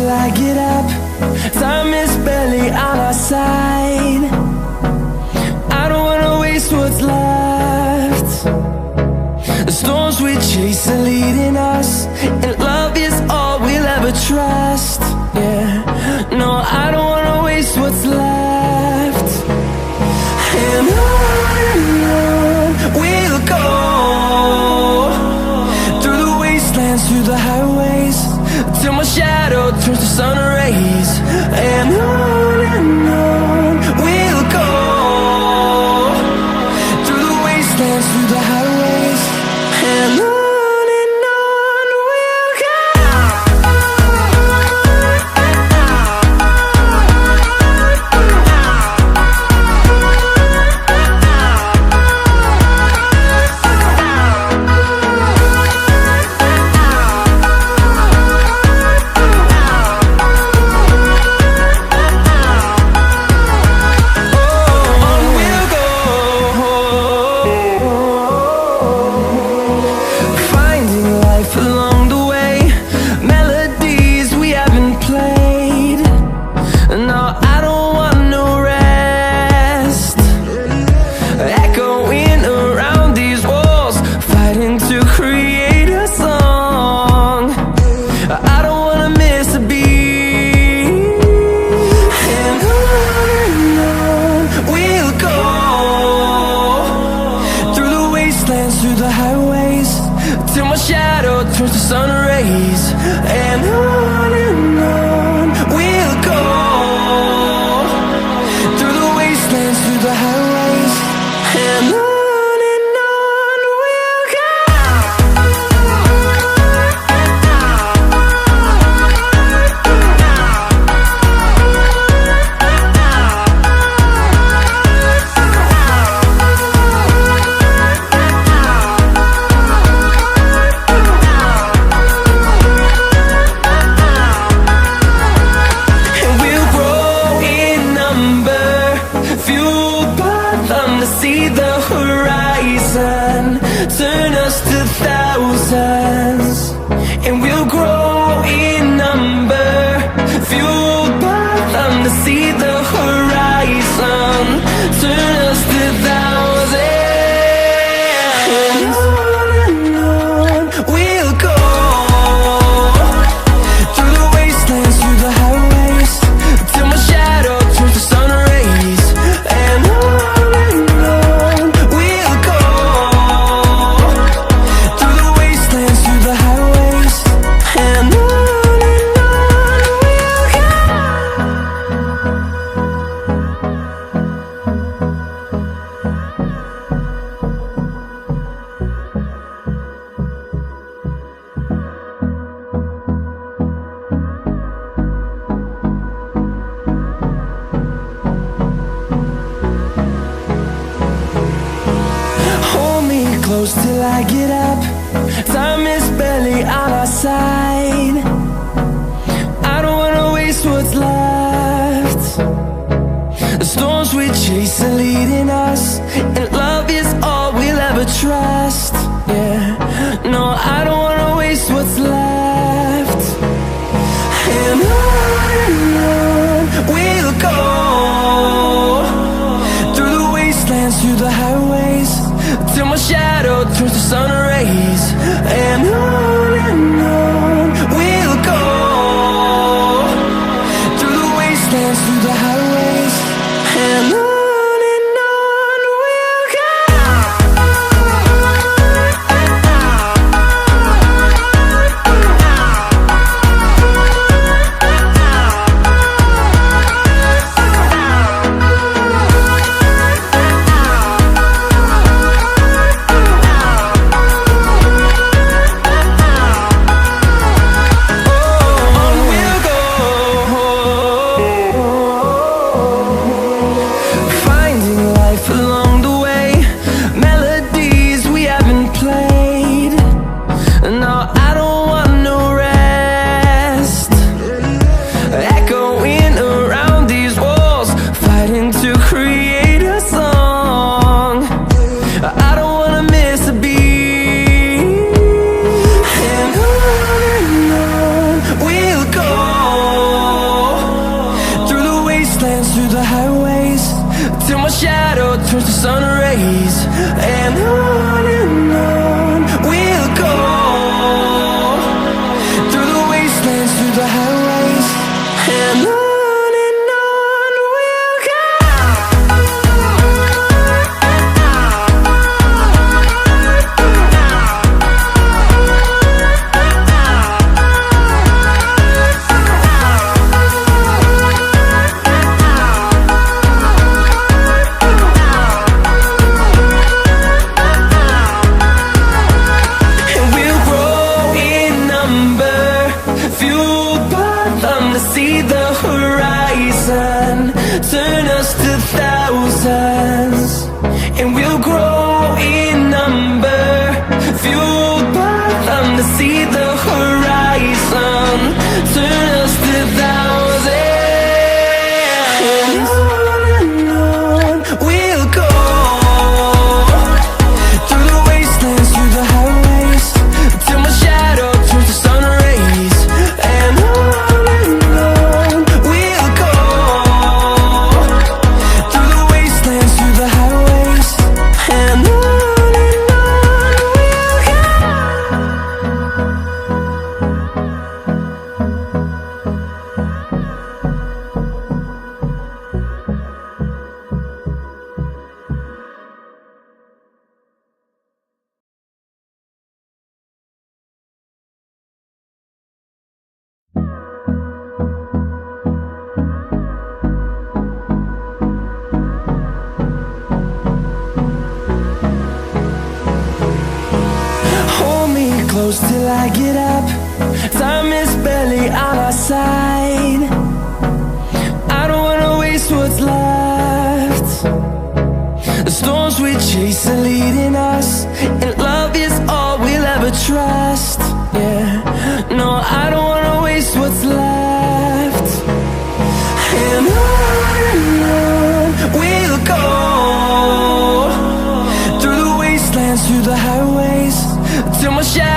till I get up. Time is barely on our side. I don't wanna waste what's left. The storms we chase are leading us, and love is all we'll ever trust. Yeah, no, I don't wanna waste what's left. And on we'll go, through the wastelands, through the highways, till my shadow turns to sun rays. And on we'll go, through the wastelands, through the highways, and on we'll go. Through the highways, till my shadow turns to sun rays. And on we'll go, through the wastelands, through the highways, and on we'll go. See the horizon, turn us to thousands, and we'll grow in number, fueled by them. To see the horizon, turn us to thousands, and on we'll go, through the wastelands, through the highways, till my shadow turns to sun rays. And close till I get up. Time is barely on our side. I don't wanna waste what's left. The storms we chase are leading us, and love is all we'll ever trust. Yeah, no, I don't wanna waste what's left. And on we'll go, through the wastelands, through the highways, till my shadow turns to sun rays. And on we'll go, through the wastelands, through the highways, and on we'll go. through the highways, till my shadow turns to sun rays. And on we'll go, through the wastelands, through the highways, and on. Turn us to thousands, and we'll grow in number, fueled by them to see the horizon. Turn us to thousands, and on we'll go, through the wastelands, through the highways, till my shadow turns to sun rays. And on we'll go, through the wastelands, through the highways, and on we'll go. Hold me close till I get up. Time is barely on our side. I don't wanna waste what's left. The storms we chase are leading us, and love is all we'll ever trust. Yeah, no, I don't wanna waste what's left. And on we'll go, through the wastelands, through the highways, till my shadow